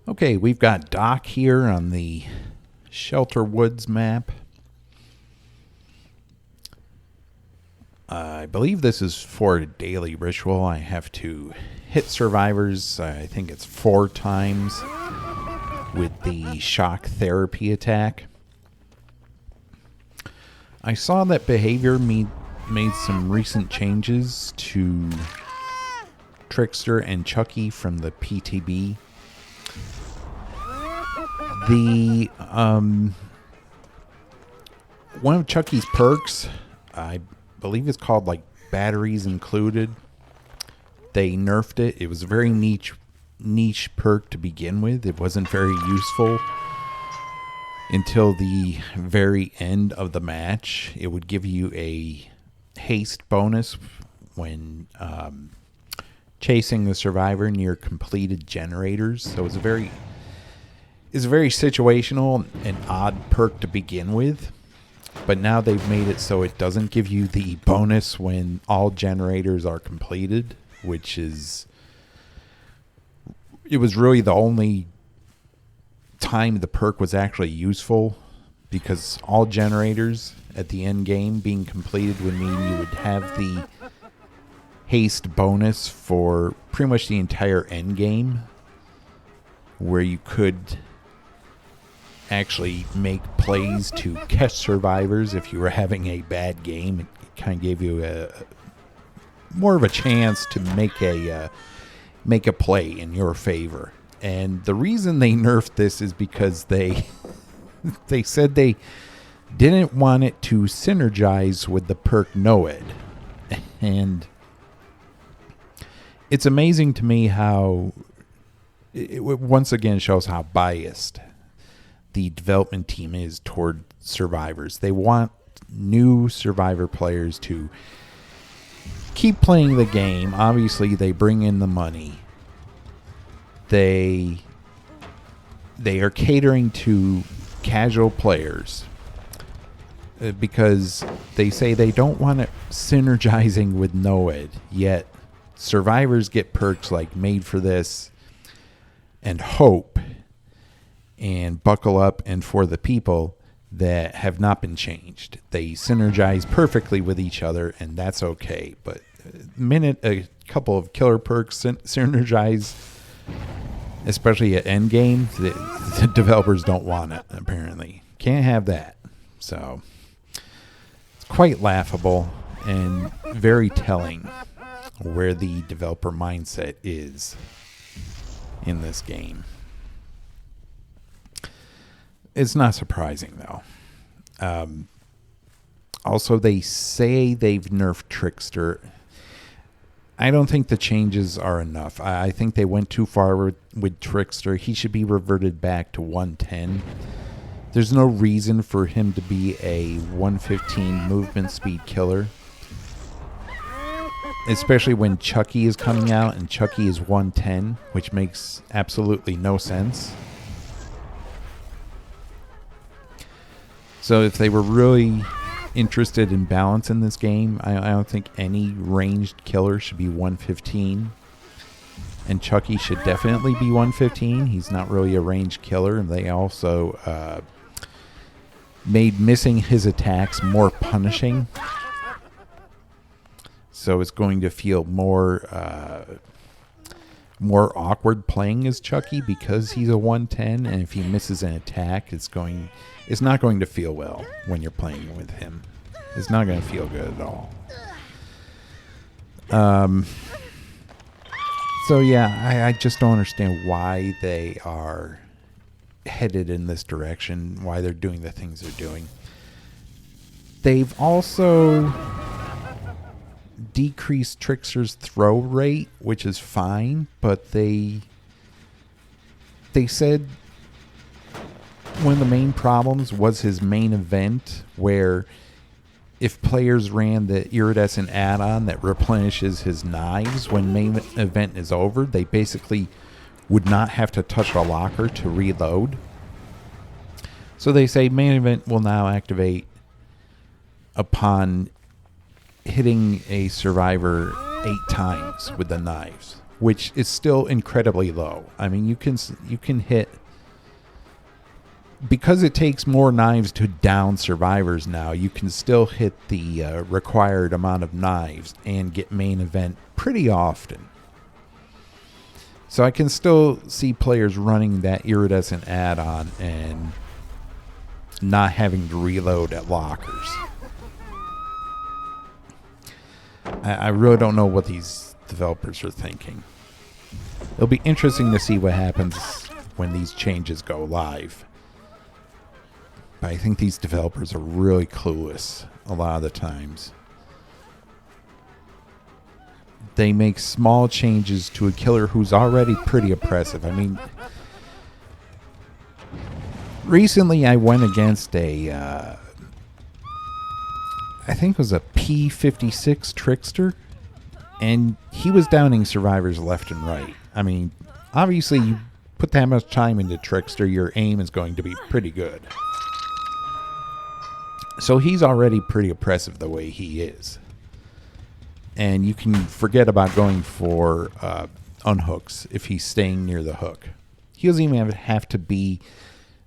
Okay, we've got Doc here on the Shelter Woods map. I believe this is for a daily ritual. I have to hit survivors, I think it's 4 times with the shock therapy attack. I saw that Behavior made some recent changes to Trickster and Chucky from the PTB. The one of Chucky's perks, I believe it's called like batteries included. They nerfed it. It was a very niche perk to begin with. It wasn't very useful until the very end of the match. It would give you a haste bonus when chasing the survivor near completed generators. So it's a very situational and odd perk to begin with. But now they've made it so it doesn't give you the bonus when all generators are completed, which is... It was really the only time the perk was actually useful, because all generators at the end game being completed would mean you would have the haste bonus for pretty much the entire end game, where you could actually make plays to catch survivors if you were having a bad game. It kind of gave you more of a chance to make a play in your favor. And the reason they nerfed this is because they said they didn't want it to synergize with the perk Noed. And it's amazing to me how it once again shows how biased the development team is toward survivors. They want new survivor players to keep playing the game. Obviously, they bring in the money. They are catering to casual players because they say they don't want it synergizing with Noed, yet survivors get perks like Made for This and Hope and Buckle Up and For the People that have not been changed. They synergize perfectly with each other, and that's okay. But the minute a couple of killer perks synergize, especially at endgame, the developers don't want it, apparently. Can't have that. So it's quite laughable and very telling where the developer mindset is in this game. It's not surprising, though. Also, they say they've nerfed Trickster. I don't think the changes are enough. I think they went too far with Trickster. He should be reverted back to 110. There's no reason for him to be a 115 movement speed killer, especially when Chucky is coming out and Chucky is 110, which makes absolutely no sense. So if they were really interested in balance in this game, I don't think any ranged killer should be 115. And Chucky should definitely be 115. He's not really a ranged killer. And they also made missing his attacks more punishing. So it's going to feel more awkward playing as Chucky because he's a 110. And if he misses an attack, it's not going to feel well when you're playing with him. It's not going to feel good at all. So yeah, I just don't understand why they are headed in this direction, why they're doing the things they're doing. They've also decreased Trickster's throw rate, which is fine, but they said one of the main problems was his main event, where if players ran the iridescent add-on that replenishes his knives when main event is over, they basically would not have to touch a locker to reload. So they say main event will now activate upon hitting a survivor 8 times with the knives, which is still incredibly low. I mean, you can hit, because it takes more knives to down survivors now, you can still hit the required amount of knives and get main event pretty often. So I can still see players running that iridescent add-on and not having to reload at lockers. I really don't know what these developers are thinking. It'll be interesting to see what happens when these changes go live. But I think these developers are really clueless a lot of the times. They make small changes to a killer who's already pretty oppressive. I mean, recently I went against I think it was a P56 Trickster, and he was downing survivors left and right. I mean, obviously you put that much time into Trickster, your aim is going to be pretty good. So he's already pretty oppressive the way he is. And you can forget about going for unhooks if he's staying near the hook. He doesn't even have to be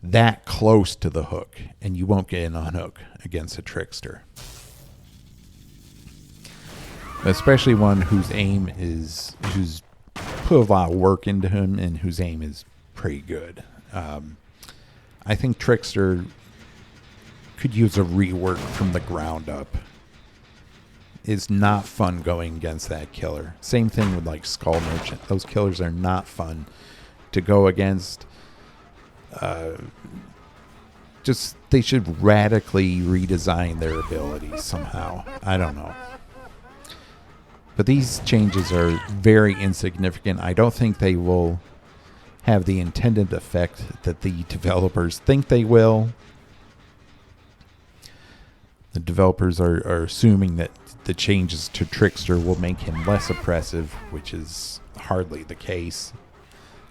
that close to the hook, and you won't get an unhook against a Trickster. Especially one whose aim is, who's put a lot of work into him and whose aim is pretty good. I think Trickster could use a rework from the ground up. It's not fun going against that killer. Same thing with like Skull Merchant. Those killers are not fun to go against. Just they should radically redesign their abilities somehow. I don't know. But these changes are very insignificant. I don't think they will have the intended effect that the developers think they will. The developers are assuming that the changes to Trickster will make him less oppressive, which is hardly the case.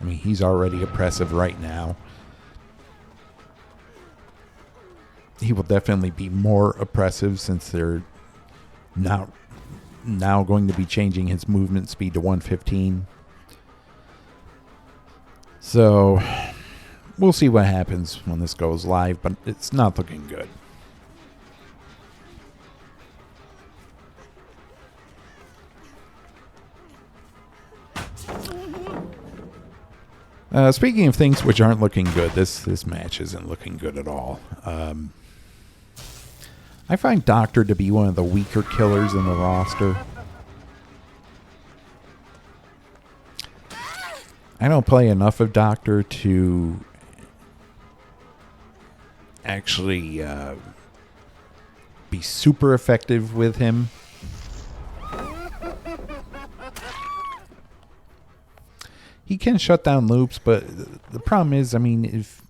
I mean, he's already oppressive right now. He will definitely be more oppressive since they're now going to be changing his movement speed to 115. So we'll see what happens when this goes live, but it's not looking good. Speaking of things which aren't looking good, this match isn't looking good at all. I find Doctor to be one of the weaker killers in the roster. I don't play enough of Doctor to actually be super effective with him. He can shut down loops, but the problem is, I mean, if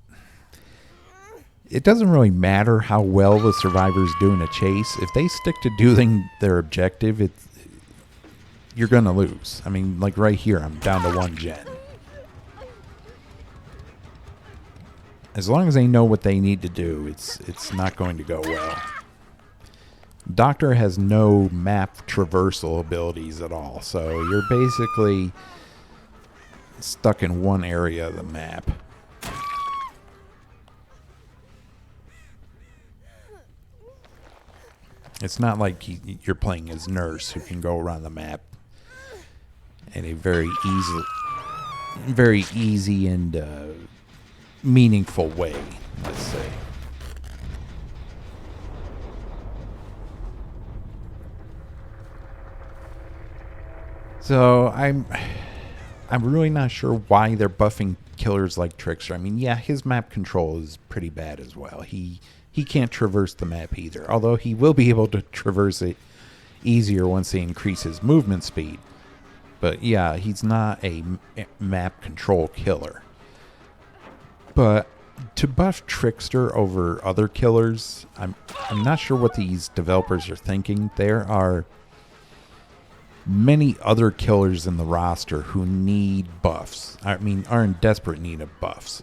it doesn't really matter how well the survivors do in a chase. If they stick to doing their objective, you're going to lose. I mean, like right here, I'm down to 1 gen. As long as they know what they need to do, it's not going to go well. Doctor has no map traversal abilities at all, so you're basically stuck in one area of the map. It's not like you're playing as Nurse, who can go around the map in a very easy and meaningful way, let's say. So I'm really not sure why they're buffing killers like Trickster. I mean, yeah, his map control is pretty bad as well. He can't traverse the map either, although he will be able to traverse it easier once they increase his movement speed. But yeah, he's not a map control killer. But to buff Trickster over other killers, I'm not sure what these developers are thinking. There are many other killers in the roster who need buffs. I mean, are in desperate need of buffs.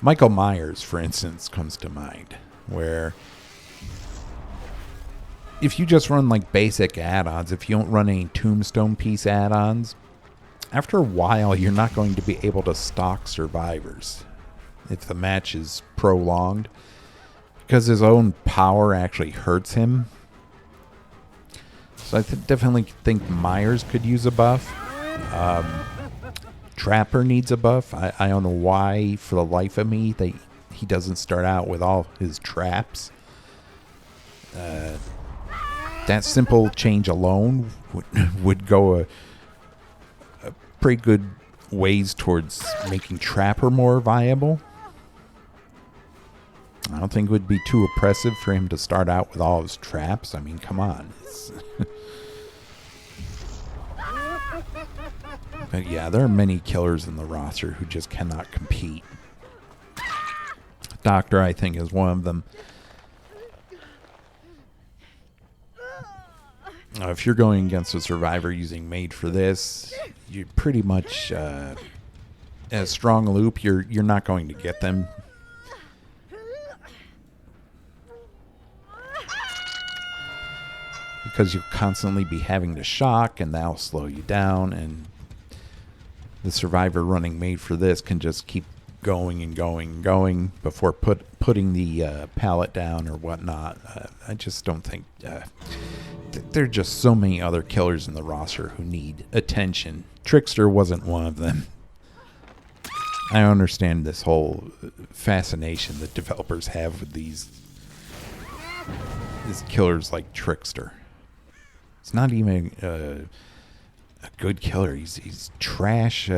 Michael Myers, for instance, comes to mind, where if you just run like basic add-ons, if you don't run any tombstone piece add-ons, after a while, you're not going to be able to stalk survivors if the match is prolonged, because his own power actually hurts him. So I definitely think Myers could use a buff. Trapper needs a buff. I don't know why, for the life of me, he doesn't start out with all his traps. That simple change alone would go a pretty good ways towards making Trapper more viable. I don't think it would be too oppressive for him to start out with all his traps. I mean, come on. But yeah, there are many killers in the roster who just cannot compete. Doctor, I think, is one of them. If you're going against a survivor using Made for this, you pretty much a strong loop. You're not going to get them. Because you'll constantly be having to shock, and that'll slow you down, and the survivor running Made for this can just keep going and going and going before putting the pallet down or whatnot. I just don't think... there are just so many other killers in the roster who need attention. Trickster wasn't one of them. I understand this whole fascination that developers have with these killers like Trickster. It's not even a good killer. He's trash.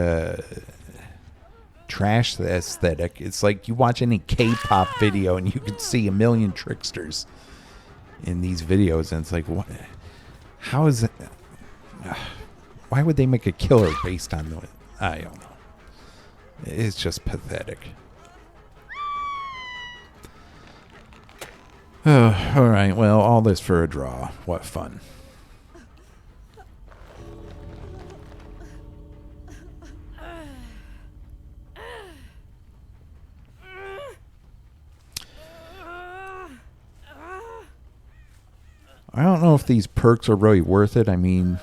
Trash aesthetic. It's like you watch any K-pop video and you could see a million Tricksters in these videos, and it's like, what? How is it? Why would they make a killer based on the? I don't know. It's just pathetic. All right. Well, all this for a draw. What fun. I don't know if these perks are really worth it. I mean,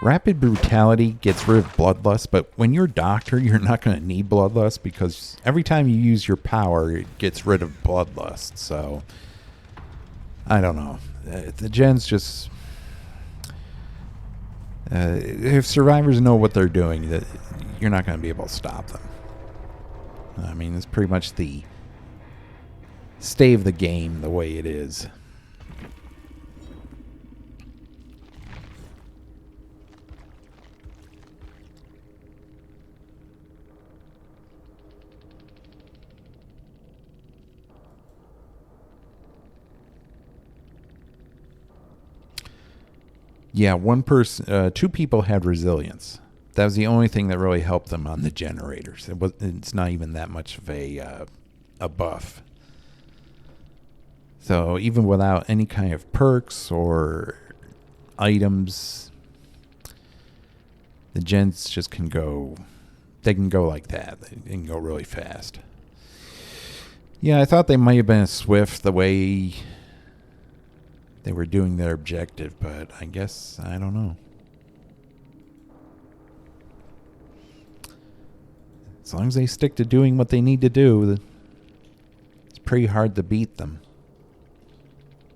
Rapid Brutality gets rid of Bloodlust, but when you're Doctor, you're not going to need Bloodlust because every time you use your power, it gets rid of Bloodlust. So, I don't know. The gens just... if survivors know what they're doing, you're not going to be able to stop them. I mean, it's pretty much the stay of the game the way it is. Yeah, two people had resilience. That was the only thing that really helped them on the generators. It's not even that much of a buff. So even without any kind of perks or items, the gens just can go. They can go like that. They can go really fast. Yeah, I thought they might have been swift the way they were doing their objective, but I guess I don't know. As long as they stick to doing what they need to do, it's pretty hard to beat them.